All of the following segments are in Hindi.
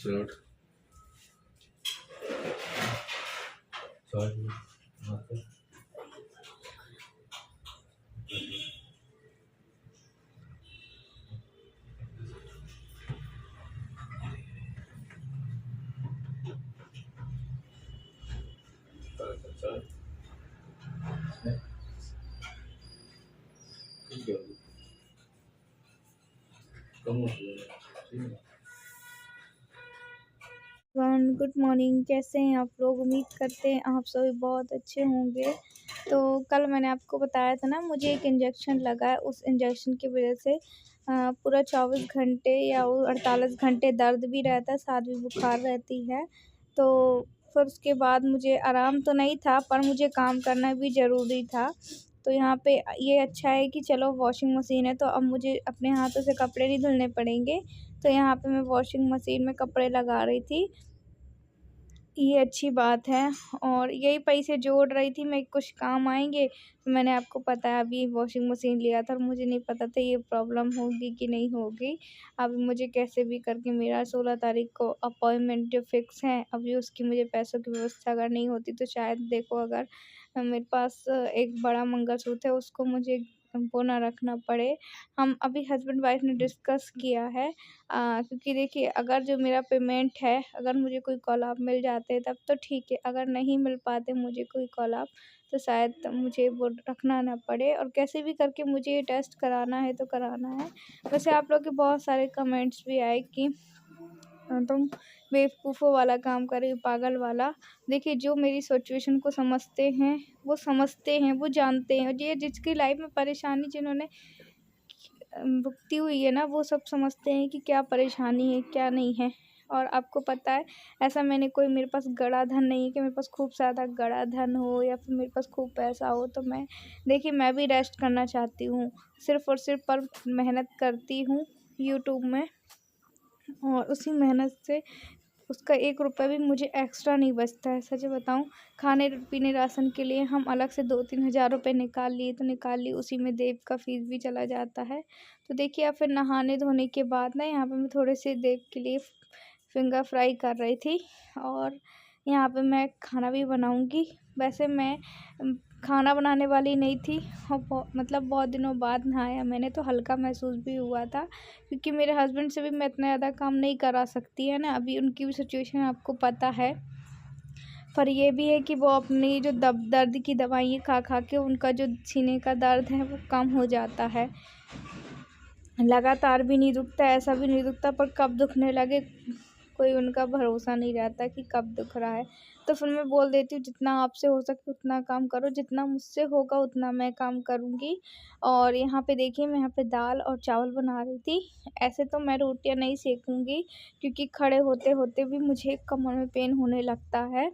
Shirt good morning. कैसे हैं आप लोग? उम्मीद करते हैं आप सभी बहुत अच्छे होंगे। तो कल मैंने आपको बताया था ना, मुझे एक इंजेक्शन लगा है। उस इंजेक्शन की वजह से पूरा 24 घंटे या 48 घंटे दर्द भी रहता है, साथ में बुखार रहती है। तो फिर उसके बाद मुझे आराम तो नहीं था, पर मुझे काम करना भी ज़रूरी था। तो यहाँ पे ये अच्छा है कि चलो वॉशिंग मशीन है, तो अब मुझे अपने हाथों से कपड़े नहीं धुलने पड़ेंगे। तो यहाँ पे मैं वॉशिंग मशीन में कपड़े लगा रही थी, ये अच्छी बात है। और यही पैसे जोड़ रही थी मैं, कुछ काम आएंगे। तो मैंने आपको पता है अभी वॉशिंग मशीन लिया था और मुझे नहीं पता था ये प्रॉब्लम होगी कि नहीं होगी। अभी मुझे कैसे भी करके मेरा 16 तारीख को अपॉइंटमेंट जो फिक्स है, अभी उसकी मुझे पैसों की व्यवस्था अगर नहीं होती तो शायद देखो, अगर मेरे पास एक बड़ा मंगलसूत्र है उसको मुझे वो ना रखना पड़े। हम अभी हस्बैंड वाइफ ने डिस्कस किया है, क्योंकि देखिए अगर जो मेरा पेमेंट है, अगर मुझे कोई कॉल-अप मिल जाते हैं तब तो ठीक है, अगर नहीं मिल पाते मुझे कोई कॉल-अप तो शायद मुझे वो रखना ना पड़े। और कैसे भी करके मुझे ये टेस्ट कराना है तो कराना है। वैसे आप लोग के बहुत सारे कमेंट्स भी आए कि तुम बेवकूफ़ों वाला काम कर रही हो, पागल वाला। देखिए जो मेरी सिचुएशन को समझते हैं, वो समझते हैं, वो जानते हैं। और ये जिसकी लाइफ़ में परेशानी जिन्होंने भुगती हुई है ना, वो सब समझते हैं कि क्या परेशानी है, क्या नहीं है। और आपको पता है, ऐसा मैंने कोई मेरे पास गड़ा धन नहीं है कि मेरे पास खूब ज़्यादा गड़ा धन हो या फिर मेरे पास खूब पैसा हो। तो मैं देखिए मैं भी रेस्ट करना चाहती हूँ, सिर्फ़ और सिर्फ़ पर मेहनत करती हूँ यूट्यूब में, और उसी मेहनत से उसका 1 रुपया भी मुझे एक्स्ट्रा नहीं बचता है। सच बताऊँ, खाने-पीने राशन के लिए हम अलग से 2-3 हज़ार रुपए निकाल लिए तो निकाल लिए, उसी में देव का फ़ीस भी चला जाता है। तो देखिए अब फिर नहाने-धोने के बाद ना यहाँ पे मैं थोड़े से देव के लिए फिंगर फ्राई कर रही थी, और यहाँ पे मैं खाना भी बनाऊँगी। वैसे मैं खाना बनाने वाली नहीं थी, और मतलब बहुत दिनों बाद नहाया मैंने, तो हल्का महसूस भी हुआ था, क्योंकि मेरे हस्बैंड से भी मैं इतना ज़्यादा काम नहीं करा सकती है ना, अभी उनकी भी सिचुएशन आपको पता है। पर ये भी है कि वो अपनी जो दर्द की दवाइयाँ खा के उनका जो सीने का दर्द है वो कम हो जाता है। लगातार भी नहीं दुखता, ऐसा भी नहीं दुखता, पर कब दुखने लगे कोई उनका भरोसा नहीं रहता कि कब दुख रहा है। तो फिर मैं बोल देती हूँ जितना आपसे हो सके उतना काम करो, जितना मुझसे होगा उतना मैं काम करूँगी। और यहाँ पे देखिए मैं यहाँ पे दाल और चावल बना रही थी। ऐसे तो मैं रोटियाँ नहीं सेकूँगी, क्योंकि खड़े होते-होते भी मुझे कमर में पेन होने लगता है।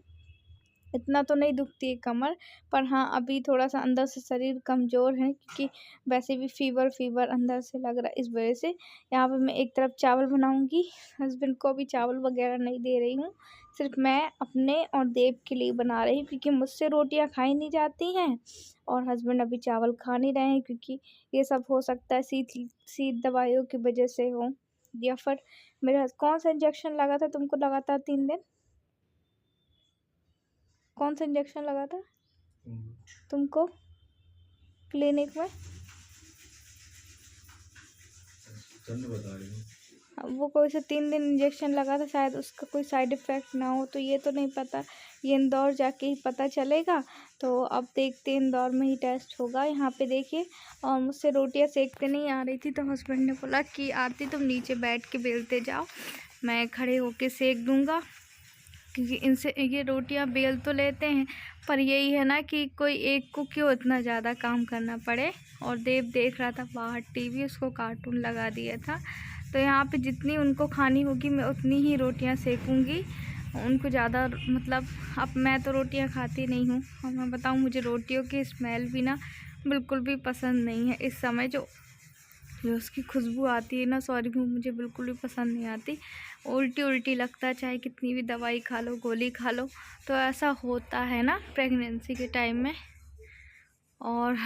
इतना तो नहीं दुखती है कमर, पर हाँ अभी थोड़ा-सा अंदर से शरीर कमज़ोर है, क्योंकि वैसे भी फ़ीवर अंदर से लग रहा है, इस वजह से। यहाँ पे मैं एक तरफ चावल बनाऊँगी, हस्बैंड को अभी चावल वग़ैरह नहीं दे रही हूँ, सिर्फ़ मैं अपने और देव के लिए बना रही हूँ, क्योंकि मुझसे रोटियाँ खाई नहीं जाती हैं और हस्बैंड अभी चावल खा नहीं रहे हैं, क्योंकि ये सब हो सकता है शीत दवाइयों की वजह से हो, या फिर मेरा कौन-सा इंजेक्शन लगा था तुमको लगातार 3 दिन? कौन-सा इंजेक्शन लगा था तुमको क्लिनिक में? बता रही हूँ। वो कोई सा 3 दिन इंजेक्शन लगा था, शायद उसका कोई साइड इफ़ेक्ट ना हो, तो ये तो नहीं पता, ये इंदौर जाके ही पता चलेगा। तो अब देखते हैं, इंदौर में ही टेस्ट होगा। यहाँ पे देखिए, और मुझसे रोटियाँ सेकते नहीं आ रही थी, तो हस्बैंड ने बोला कि आरती तुम नीचे बैठ के बेलते जाओ, मैं खड़े होके सेक दूँगा, क्योंकि इनसे ये रोटियां बेल तो लेते हैं, पर यही है ना कि कोई एक को क्यों इतना ज़्यादा काम करना पड़े। और देव देख रहा था बाहर टीवी, उसको कार्टून लगा दिया था। तो यहाँ पे जितनी उनको खानी होगी मैं उतनी ही रोटियां सेकूंगी, उनको ज़्यादा मतलब, अब मैं तो रोटियां खाती नहीं हूँ, और मैं बताऊँ मुझे रोटियों की स्मेल भी ना बिल्कुल भी पसंद नहीं है। इस समय जो जो उसकी खुशबू आती है ना, सॉरी, वो मुझे बिल्कुल भी पसंद नहीं आती। उल्टी लगता है, चाहे कितनी भी दवाई खा लो, गोली खा लो, तो ऐसा होता है ना प्रेगनेंसी के टाइम में। और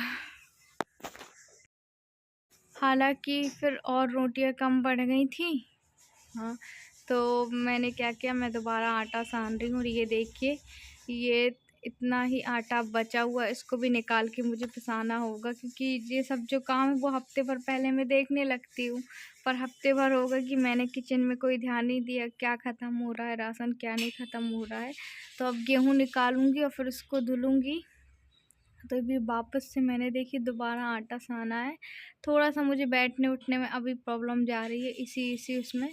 हालांकि फिर और रोटियां कम पड़ गई थी, हाँ, तो मैंने क्या किया, मैं दोबारा आटा सान रही हूँ। और ये देखिए, ये इतना ही आटा बचा हुआ है, इसको भी निकाल के मुझे पिसाना होगा, क्योंकि ये सब जो काम है वो हफ्ते भर पहले मैं देखने लगती हूँ, पर हफ्ते भर होगा कि मैंने किचन में कोई ध्यान नहीं दिया, क्या ख़त्म हो रहा है राशन, क्या नहीं ख़त्म हो रहा है। तो अब गेहूँ निकालूंगी और फिर उसको धुलूँगी। तो अभी वापस से मैंने देखिए दोबारा आटा साना है। थोड़ा सा मुझे बैठने उठने में अभी प्रॉब्लम जा रही है इसी उसमें।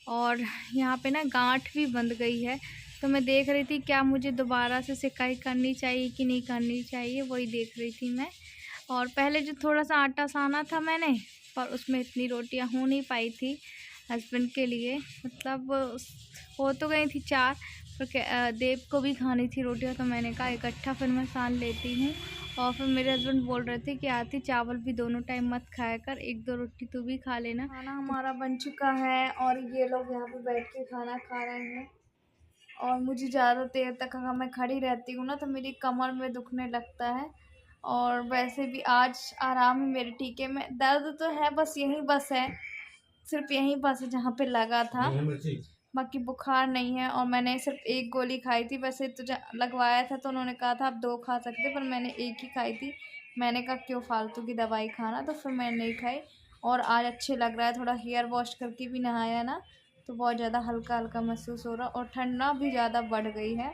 और यहाँ पे ना गांठ भी बंध गई है, तो मैं देख रही थी क्या मुझे दोबारा से सिकाई करनी चाहिए कि नहीं करनी चाहिए, वही देख रही थी मैं। और पहले जो थोड़ा सा आटा साना था मैंने, पर उसमें इतनी रोटियां हो नहीं पाई थी हस्बैंड के लिए, मतलब हो तो गई थी 4, पर देव को भी खानी थी रोटियां, तो मैंने कहा इकट्ठा फिर मैं सान लेती हूँ। और फिर मेरे हस्बैंड बोल रहे थे कि आती चावल भी दोनों टाइम मत खाया कर, 1-2 रोटी तू भी खा लेना। खाना हमारा बन चुका है और ये लोग यहाँ पे बैठ के खाना खा रहे हैं। और मुझे ज़्यादा देर तक अगर मैं खड़ी रहती हूँ ना तो मेरी कमर में दुखने लगता है। और वैसे भी आज आराम है मेरे, ठीक है, मैं दर्द तो है, बस यहीं बस है, सिर्फ यहीं बस है जहाँ पे लगा था, बाकी बुखार नहीं है। और मैंने सिर्फ 1 गोली खाई थी, वैसे तो लगवाया था तो उन्होंने कहा था आप 2 खा सकते, पर मैंने 1 ही खाई थी। मैंने कहा क्यों फालतू की दवाई खाना, तो फिर मैंने नहीं खाई। और आज अच्छे लग रहा है, थोड़ा हेयर वॉश करके भी नहाया ना, तो बहुत ज़्यादा हल्का हल्का महसूस हो रहा, और ठंडा भी ज़्यादा बढ़ गई है।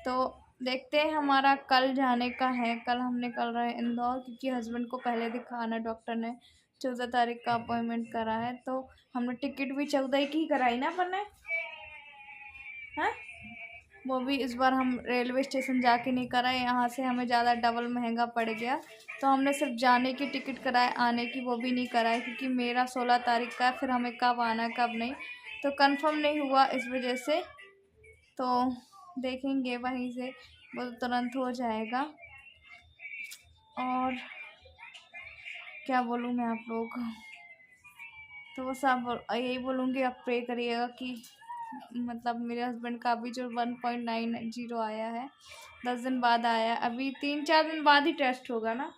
तो देखते हैं, हमारा कल जाने का है, कल हम निकल रहे हैं इंदौर, क्योंकि हस्बैंड को पहले दिखाना, डॉक्टर ने 14 तारीख का अपॉइंटमेंट करा है। तो हमने टिकट भी 14 की ही कराई ना अपन ने, हैं? वो भी इस बार हम रेलवे स्टेशन जाके नहीं कराए, यहाँ से हमें ज़्यादा डबल महंगा पड़ गया, तो हमने सिर्फ जाने की टिकट कराए, आने की वो भी नहीं कराए, क्योंकि मेरा 16 तारीख का है, फिर हमें कब आना है कब नहीं तो कंफर्म नहीं हुआ, इस वजह से। तो देखेंगे वहीं से, वो तो तुरंत हो जाएगा। और क्या बोलूँ मैं आप लोगों को, तो वो सब यही बोलूँगी, आप प्रे करिएगा कि मतलब मेरे हस्बैंड का अभी जो 1.90 आया है, 10 दिन बाद आया है, अभी 3-4 दिन बाद ही टेस्ट होगा ना।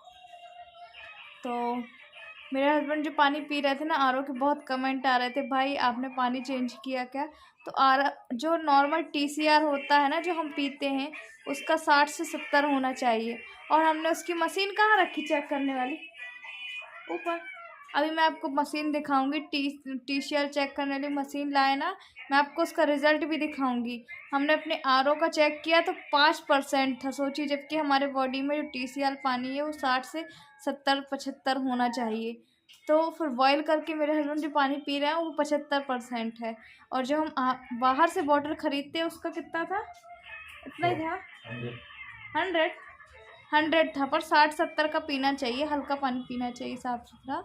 तो मेरे हस्बैंड जो पानी पी रहे थे ना आरओ के, बहुत कमेंट आ रहे थे, भाई आपने पानी चेंज किया क्या। तो जो नॉर्मल टीसीआर होता है ना जो हम पीते हैं, उसका 60 से 70 होना चाहिए। और हमने उसकी मशीन कहाँ रखी चेक करने वाली, ऊपर। अभी मैं आपको मशीन दिखाऊंगी, टीसीआर चेक करने वाली मशीन लाए ना, मैं आपको उसका रिज़ल्ट भी दिखाऊंगी। हमने अपने आरओ का चेक किया तो 5% था, सोचिए, जबकि हमारे बॉडी में जो टीसीआर पानी है वो 60 से 70-75 होना चाहिए। तो फिर बॉयल करके मेरे हस्बैंड जो पानी पी रहे हैं वो 75% है। और जो हम बाहर से बॉटल ख़रीदते हैं उसका कितना था, इतना ही था, 100 था, पर 60-70 का पीना चाहिए, हल्का पानी पीना चाहिए, साफ़ सुथरा।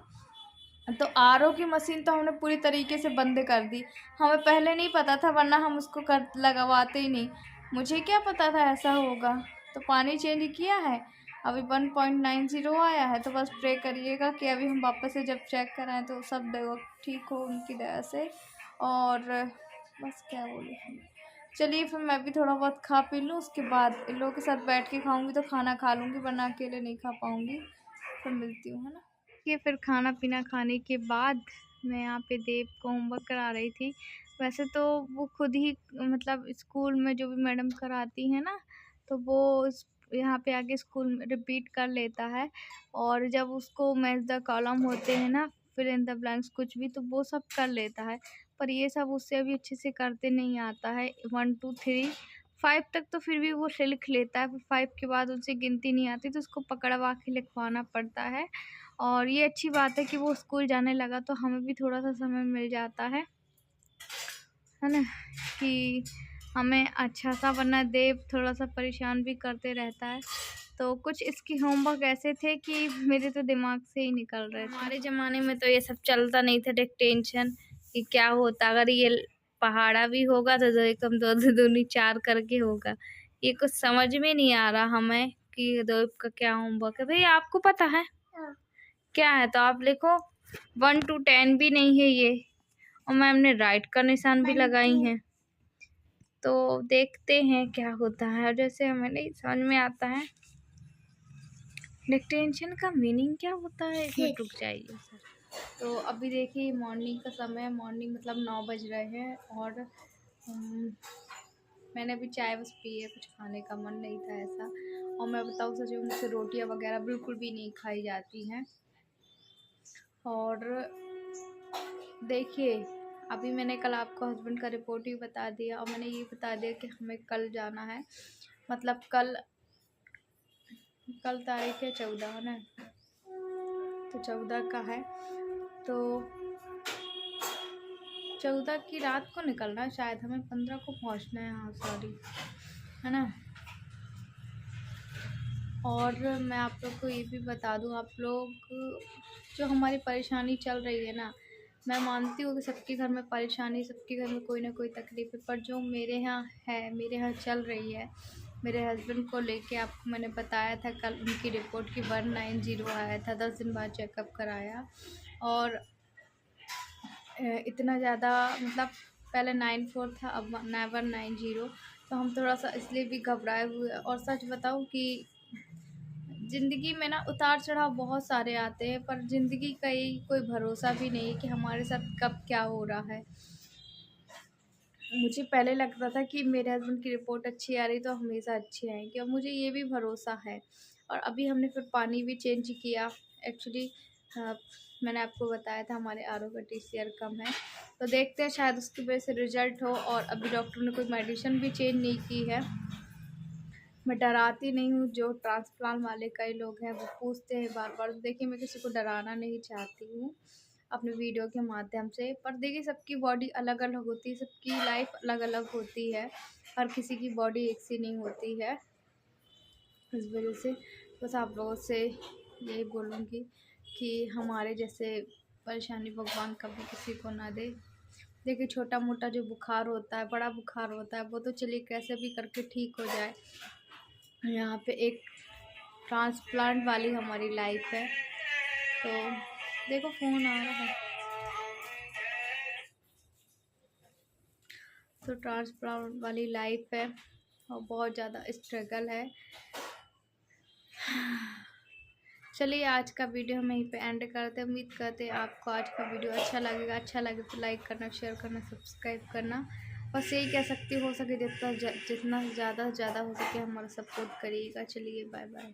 तो आरओ की मशीन तो हमने पूरी तरीके से बंद कर दी, हमें पहले नहीं पता था, वरना हम उसको लगवाते ही नहीं, मुझे क्या पता था ऐसा होगा। तो पानी चेंज किया है, अभी 1.90 आया है, तो बस प्रे करिएगा कि अभी हम वापस से जब चेक कराएं तो सब देखो ठीक हो उनकी दया से। और बस क्या बोलूँ, चलिए फिर मैं भी थोड़ा बहुत खा पी लूँ, उसके बाद इन लोगों के साथ बैठ के खाऊंगी तो खाना खा लूँगी, वरना अकेले नहीं खा पाऊँगी। फिर मिलती हूँ, है ना। ये फिर खाना पीना खाने के बाद मैं यहाँ पे देव को होमवर्क करा रही थी। वैसे तो वो खुद ही मतलब स्कूल में जो भी मैडम कराती है ना, तो वो यहाँ पे आके स्कूल में रिपीट कर लेता है। और जब उसको मैच द कॉलम होते हैं ना, फिर इन द ब्लैंक्स कुछ भी, तो वो सब कर लेता है। पर ये सब उससे अभी अच्छे से करते नहीं आता है। 1 2 3 5 तक तो फिर भी वो लिख लेता है, फिर 5 के बाद उनसे गिनती नहीं आती, तो उसको पकड़वा के लिखवाना पड़ता है। और ये अच्छी बात है कि वो स्कूल जाने लगा, तो हमें भी थोड़ा सा समय मिल जाता है ना, कि हमें अच्छा सा, वरना देव थोड़ा सा परेशान भी करते रहता है। तो कुछ इसकी होमवर्क ऐसे थे कि मेरे तो दिमाग से ही निकल रहे थे। हमारे ज़माने में तो ये सब चलता नहीं था, टेंशन कि क्या होता, अगर ये पहाड़ा भी होगा तो 2 एकम 2 दूनी 4 करके होगा। ये कुछ समझ में नहीं आ रहा हमें कि देव का क्या होमवर्क है। भैया आपको पता है क्या है, तो आप लिखो। 1 to 10 भी नहीं है ये, और मैम ने राइट का निशान भी लगाई हैं। तो देखते हैं क्या होता है, और जैसे हमें नहीं समझ में आता है डिक्टेंशन का मीनिंग क्या होता है, इसमें रुक जाइए सर। तो अभी देखिए मॉर्निंग का समय, मॉर्निंग मतलब 9 बज रहे हैं और मैंने अभी चाय बस पी है, कुछ खाने का मन नहीं था ऐसा। और मैं बताऊँ सच में, मुझसे रोटियां वगैरह बिल्कुल भी नहीं खाई जाती हैं। और देखिए अभी मैंने कल आपको हस्बैंड का रिपोर्ट भी बता दिया और मैंने ये बता दिया कि हमें कल जाना है, मतलब कल तारीख है 14 है ना, तो 14 का है, तो 14 की रात को निकलना है शायद, हमें 15 को पहुंचना है। हाँ सॉरी, है ना। और मैं आप लोग को ये भी बता दूं, आप लोग जो हमारी परेशानी चल रही है ना, मैं मानती हूँ कि सबके घर में परेशानी, सबके घर में कोई ना कोई तकलीफ है, पर जो मेरे यहाँ है, मेरे यहाँ चल रही है, मेरे हस्बैंड को लेके आपको मैंने बताया था कल, उनकी रिपोर्ट की 190 आया था, 10 दिन बाद चेकअप कराया। और इतना ज़्यादा मतलब पहले 94 था, अब 190। तो हम थोड़ा सा इसलिए भी घबराए हुए। और सच बताऊँ कि ज़िंदगी में ना उतार चढ़ाव बहुत सारे आते हैं, पर ज़िंदगी का ही कोई भरोसा भी नहीं है कि हमारे साथ कब क्या हो रहा है। मुझे पहले लगता था कि मेरे हस्बैंड की रिपोर्ट अच्छी आ रही तो हमेशा अच्छी आएंगी, और मुझे ये भी भरोसा है। और अभी हमने फिर पानी भी चेंज किया। एक्चुअली मैंने आपको बताया था हमारे आरओ का TCR कम है, तो देखते हैं शायद उसकी वजह से रिजल्ट हो। और अभी डॉक्टर ने कोई मेडिसिन भी चेंज नहीं की है। मैं डराती नहीं हूँ, जो ट्रांसप्लांट वाले कई लोग हैं वो पूछते हैं बार बार। देखिए मैं किसी को डराना नहीं चाहती हूँ अपने वीडियो के माध्यम से, पर देखिए सबकी बॉडी अलग अलग होती है, सबकी लाइफ अलग अलग होती है, हर किसी की बॉडी एक सी नहीं होती है। इस वजह से बस आप लोगों से यही बोलूँगी कि हमारे जैसे परेशानी भगवान कभी किसी को ना दे। देखिए छोटा मोटा जो बुखार होता है, बड़ा बुखार होता है, वो तो चलिए कैसे भी करके ठीक हो जाए। यहाँ पे एक ट्रांसप्लांट वाली हमारी लाइफ है। तो देखो फ़ोन आ रहा है, तो ट्रांसप्लांट वाली लाइफ है और बहुत ज़्यादा स्ट्रगल है। चलिए आज का वीडियो हम यहीं पे एंड करते हैं। उम्मीद करते हैं आपको आज का वीडियो अच्छा लगेगा। अच्छा लगे तो लाइक करना, शेयर करना, सब्सक्राइब करना। बस यही कह सकती, हो सके जितना ज़्यादा हो सके हमारा सपोर्ट करिएगा। चलिए बाय बाय।